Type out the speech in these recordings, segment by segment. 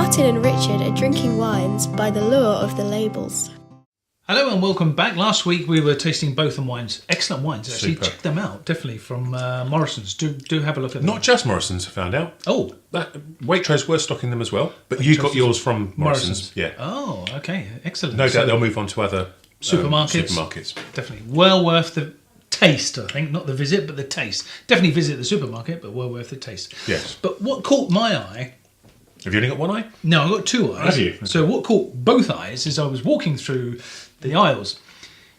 Martin and Richard are drinking wines by the lure of the labels. Hello and welcome back. Last week we were tasting Botham wines. Excellent wines, actually. Super. Check them out, definitely, from Morrison's. Do have a look at them. Not just Morrison's, I found out. Oh. Waitrose were stocking them as well. But you got yours from Morrison's. Yeah. Oh, okay. Excellent. No doubt they'll move on to other supermarkets. Definitely. Well worth the taste, I think. Not the visit, but the taste. Definitely visit the supermarket, but well worth the taste. Yes. But what caught my eye... Have you only got one eye? No, I've got two eyes. Have you? Okay. So what caught both eyes is I was walking through the aisles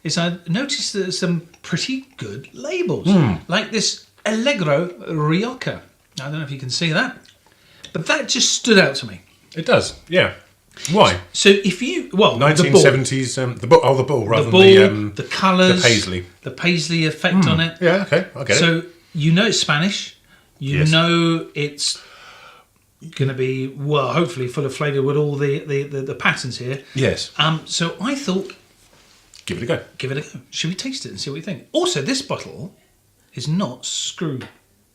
is I noticed that there's some pretty good labels. Like this Alegro Rioja. I don't know if you can see that. But that just stood out to me. It does, yeah. Why? So if you... Well, 1970s, the bull rather than the colours. The paisley. The paisley effect on it. Yeah, okay, I get it. So you know it's Spanish. You know it's going to be, well, hopefully full of flavour with all the patterns here. Yes. So I thought... Give it a go. Give it a go. Should we taste it and see what we think? Also, this bottle is not screw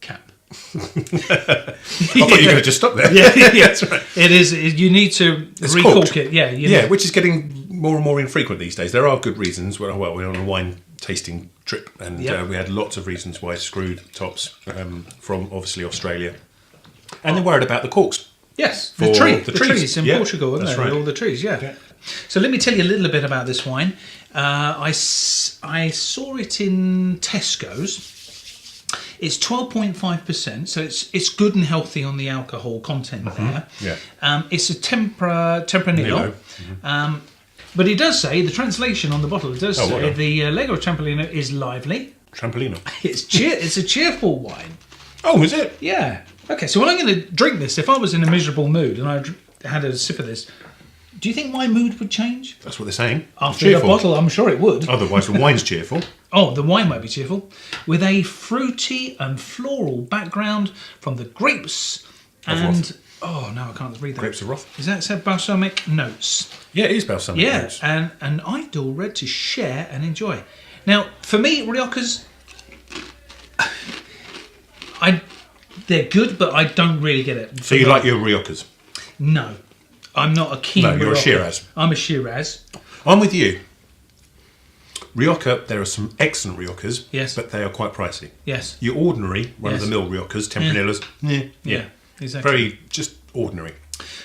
cap. I thought you were going to just stop there. Yeah, That's right. It is. You need to recork it. Yeah, which is getting more and more infrequent these days. There are good reasons. Well, we're on a wine tasting trip, and we had lots of reasons why screwed tops from obviously Australia, and they're worried about the corks. Yes, the trees in Yeah, Portugal, isn't that's there? right. All the trees, yeah. So let me tell you a little bit about this wine. I saw it in Tesco's. It's 12.5%, so it's good and healthy on the alcohol content there. Yeah. It's a Tempranillo. But it does say, the translation on the bottle, it does say the Alegro Tempranillo is lively. Trampolino. It's a cheerful wine. Oh, is it? Yeah. Okay, so when I'm going to drink this, if I was in a miserable mood and I had a sip of this, do you think my mood would change? That's what they're saying. After the bottle, I'm sure it would. Otherwise, the wine's cheerful. Oh, the wine might be cheerful. With a fruity and floral background from the grapes and... Oh, no, I can't read that. Grapes of Roth. Is that said balsamic notes? Yeah, it is balsamic notes. Yeah, and ideal red to share and enjoy. Now, for me, Riojas... They're good, but I don't really get it. So you like your Riojas? No. I'm not a keen No, you're Rioja. a Shiraz. I'm a Shiraz. I'm with you. Rioja, there are some excellent Riojas, Yes. but they are quite pricey. Yes. Your ordinary, run-of-the-mill Riojas, Tempranillos, Yeah, exactly. very just ordinary.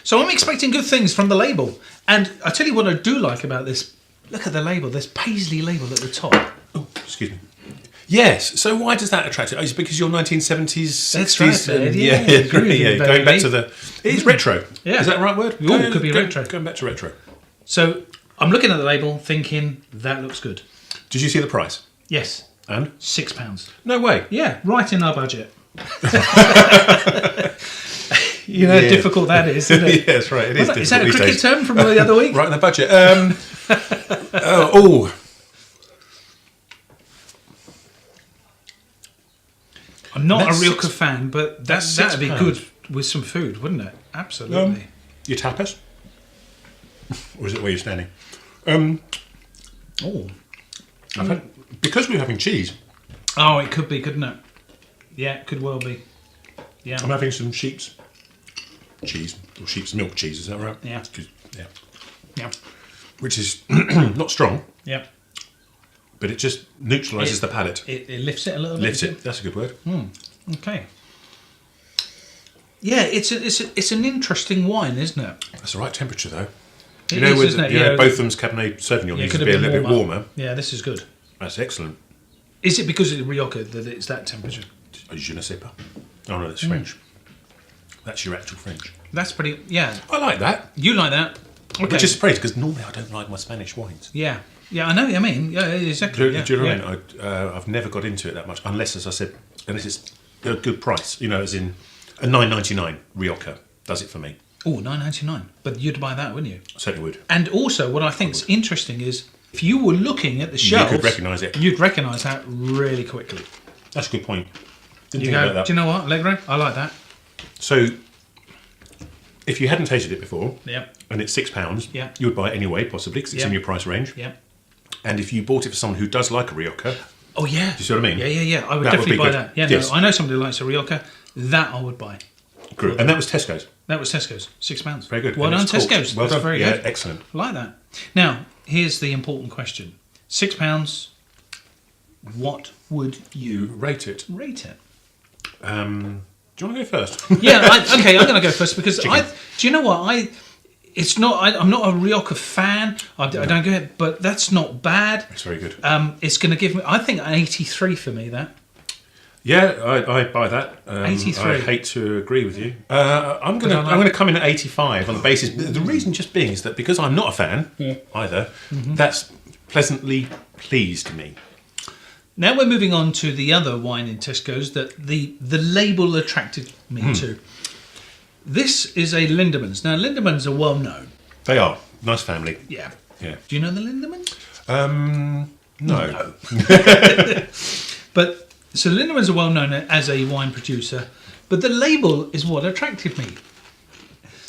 So I'm expecting good things from the label. And I tell you what I do like about this. Look at the label. There's paisley label at the top. Oh, excuse me. Yes. So why does that attract you? Oh, is it because you're 1970s, 60s? That's right, and, yeah. Going back to the... It is retro. Yeah. Is that the right word? It could be retro. Going back to retro. So I'm looking at the label thinking, that looks good. Did you see the price? Yes. And? £6. No way. Yeah, right in our budget. You know how difficult that is, isn't it? Yeah, that's right. It is difficult. Is that a these cricket days. term from the other week? Right in the budget. I'm not That's a Rioja fan, but that'd be £6. good with some food, wouldn't it? Absolutely. Your tapas? Or is it where you're standing? Because we're having cheese, Oh, it could be, couldn't it? Yeah, it could well be. Yeah. I'm having some sheep's cheese, or sheep's milk cheese, is that right? Yeah. Yeah. Which is not strong, Yeah. but it just neutralises the palate. It lifts it a little bit. Lifts it, that's a good word. Okay. Yeah, it's an interesting wine, isn't it? That's the right temperature though. It is, isn't it? Yeah. Botham's Cabernet Sauvignon needs to be a little bit warmer. Yeah, this is good. That's excellent. Is it because of the Rioja that it's that temperature? Je ne sais pas. Oh no, that's French. That's your actual French. That's pretty, yeah. I like that. You like that? Okay. Which is surprising because normally I don't like my Spanish wines. Yeah. Yeah, I know what you mean. Yeah, exactly. Do you know what I mean? I've never got into it that much, unless, as I said, unless it's a good price. You know, as in a $9.99 Rioja does it for me. Oh, $9.99. But you'd buy that, wouldn't you? I certainly would. And also, what I think is interesting is, if you were looking at the shelves... You could recognise it. You'd recognise that really quickly. That's a good point. Didn't You think go, about that. do you know what, Alegro? I like that. So, if you hadn't tasted it before, Yeah. and it's £6, Yeah. you would buy it anyway, possibly, because it's in your price range. Yeah. And if you bought it for someone who does like a Rioja, Oh, yeah. do you see what I mean? Yeah. I would That would definitely be buy good. that. Yeah, Yes. no, I know somebody who likes a Rioja. That I would buy. Good. And that was Tesco's. That was Tesco's, £6. Very good. Well And done, it's corked. Tesco's. Well That's done. very Yeah, good. excellent. I like that. Now, here's the important question. £6, what would you Rate it. rate it? Do you want to go first? Yeah, okay, I'm going to go first because Chicken. do you know what? I'm not a Rioja fan. I don't get it, but that's not bad. It's very good. It's going to give me, I think, an 83 for me, that. Yeah, I buy that. 83. I hate to agree with you. I'm going to come in at 85 on the basis. The reason just being is that because I'm not a fan either, that's pleasantly pleased me. Now we're moving on to the other wine in Tesco's that the label attracted me to. This is a Lidemans. Now, Lidemans are well known. They are nice family. Yeah. Yeah. Do you know the Lidemans? No. But so Lidemans are well known as a wine producer, but the label is what attracted me.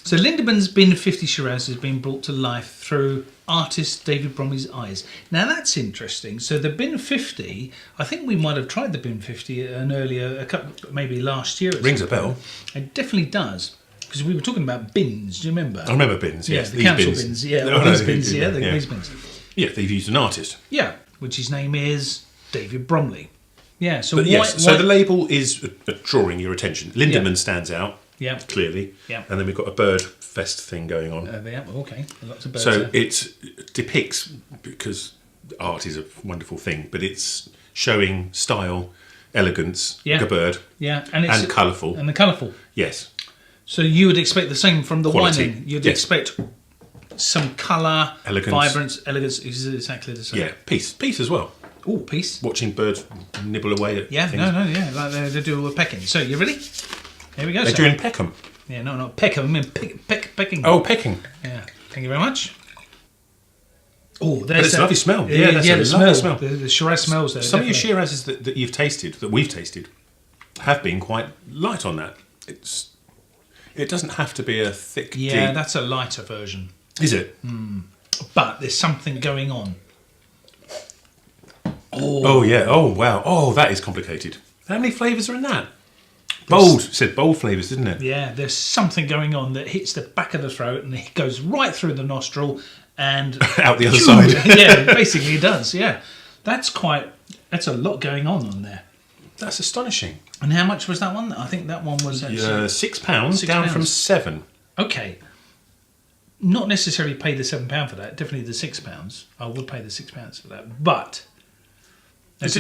So Lidemans Bin 50 Shiraz has been brought to life through artist David Bromley's eyes. Now that's interesting. So the Bin 50, I think we might have tried the Bin 50 maybe last year. Rings a bell. It definitely does. Because we were talking about bins, do you remember? I remember bins, yes. Yeah, the These council bins. bins. Yeah, No, well, no, these bins, yeah, yeah. these bins. Yeah, they've used an artist. Yeah, which his name is David Bromley. Yeah, so But yes, so the label is drawing your attention. Lindemann stands out, clearly. Yeah. And then we've got a bird fest thing going on. Okay, lots of birds So there. it depicts, because art is a wonderful thing, but it's showing style, elegance, like a bird, and colourful. And the colourful. Yes. So you would expect the same from the Quality. wine. You'd Yes. expect some colour, Elegance. vibrance, elegance is exactly the same. Yeah, peace as well. Oh, peace. Watching birds nibble away at Yeah, things. like they do with pecking. So you ready? Here we go. They're sir. doing Peckham. Yeah, no, not Peckham. I mean pecking. Oh, pecking. Yeah. Thank you very much. Oh, But it's a lovely smell. Yeah, that's the a smell. lovely smell. The Shiraz smells there. Some of your definitely. Shirazes that you've tasted, that we've tasted, have been quite light on that. It doesn't have to be a thick, Yeah, deep... that's a lighter version. Is it? But there's something going on. Oh, yeah. Oh, wow. Oh, that is complicated. How many flavours are in that? Bold. It said bold flavours, didn't it? Yeah, there's something going on that hits the back of the throat and it goes right through the nostril and Out the other side. Yeah, basically it does. Yeah, that's a lot going on there. That's astonishing. And how much was that one? I think that one was actually, £6 down from £7. okay. Not necessarily pay the £7 for that. Definitely the £6. I would pay the £6 for that, but.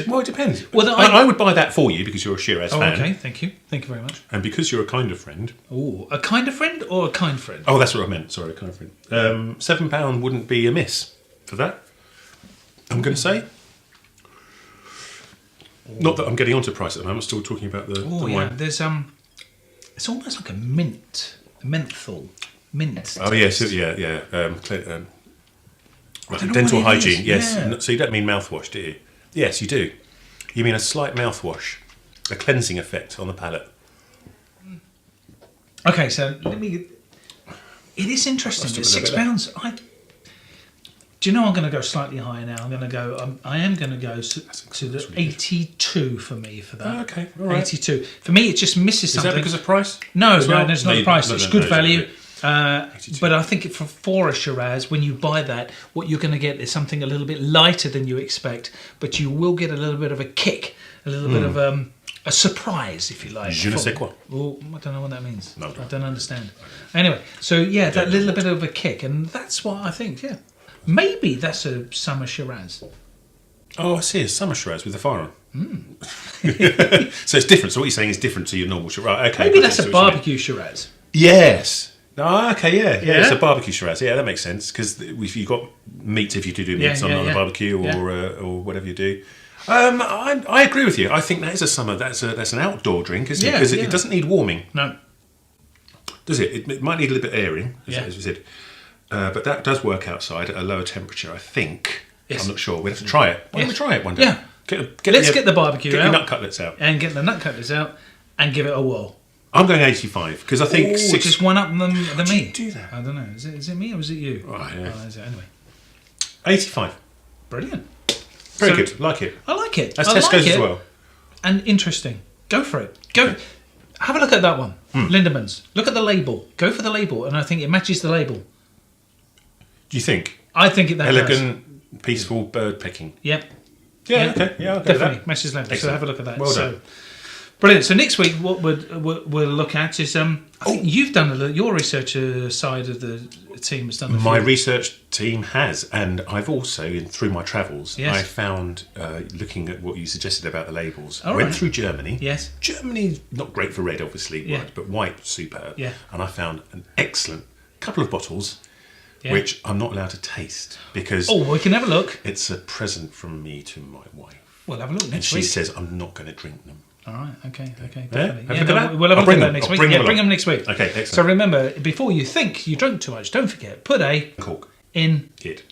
Well, it depends. Well, I would buy that for you because you're a Shiraz fan. Okay, thank you. Thank you very much. And because you're a kind of friend. Oh, a kind of friend or a kind friend? Oh, that's what I meant. Sorry, a kind of friend. £7 wouldn't be amiss for that, I'm going to say. Not that I'm getting onto price at the moment. I'm still talking about the wine. There's it's almost like a menthol. Mint. Oh, yes, yeah. Like dental what it is. hygiene, yes. Yeah. So you don't mean mouthwash, do you? Yes, you do. You mean a slight mouthwash, a cleansing effect on the palate. Okay, so let me. It is interesting. Let's It's talk a little £6. Do you know I'm going to go slightly higher now? I'm going to go. I am going to go to the really 82 for me for that. Oh, okay, all right. 82 for me. It just misses Is something. that because of price? No, as well? there's not No, a price. no, It's no, good no, value. no. But I think for a Shiraz, when you buy that, what you're going to get is something a little bit lighter than you expect, but you will get a little bit of a kick, a little bit of a surprise, if you like. Je ne sais quoi. Oh, I don't know what that means. No. I don't understand. Anyway, so yeah, that little bit of a kick, and that's what I think, yeah. Maybe that's a summer Shiraz. Oh, I see. A summer Shiraz with the fire on. So it's different. So what you're saying is different to your normal Shiraz. Right, okay. Maybe gotcha, that's a see what you mean. barbecue Shiraz. Yes. Oh, okay, yeah. Yeah? It's a barbecue Shiraz. Yeah, that makes sense. Because if you've got meat, if you do meats on the barbecue or whatever you do. I agree with you. I think that is a summer. That's an outdoor drink, isn't it? Because it doesn't need warming. No. Does it? It might need a little bit of airing, as we said. But that does work outside at a lower temperature, I think. Yes. I'm not sure. We'll have to try it. Why don't we try it one day? Yeah. Let's get the barbecue Get out. your nut cutlets out. And get the nut cutlets out and give it a whirl. I'm going 85 because I think Just one up than me. do that? I don't know. Is it me or is it you? Oh, yeah. Is it anyway? 85. Brilliant. Very good. Like it. I like it. That's I Tesco's like as it. well. And interesting. Go for it. Go. Have a look at that one. Lidemans. Look at the label. Go for the label, and I think it matches the label. Do you think? I think that Elegant, peaceful bird picking. Yep. Yeah, okay. Yeah, I'll go with Definitely. that. Matches the label. So Excellent. have a look at that. Well so, done. brilliant. So next week, what we'll look at is I think you've done your researcher side of the team has done. My research team has, and I've also, through my travels, Yes. I found, looking at what you suggested about the labels, All went right. through Germany. Yes. Germany's not great for red, obviously, Yeah. but white, superb. Yeah. And I found an excellent couple of bottles, Yeah. which I'm not allowed to taste because Oh, we can have a look. it's a present from me to my wife. We'll have a look And next she week. says I'm not going to drink them. All right. Okay. Yeah? Definitely. Have a look at no, that? we'll have a I'll look bring at that them. next I'll week. bring Yeah, them bring along. them next week. Okay, excellent. So remember, before you think you drunk too much, don't forget, put a Cork. in It.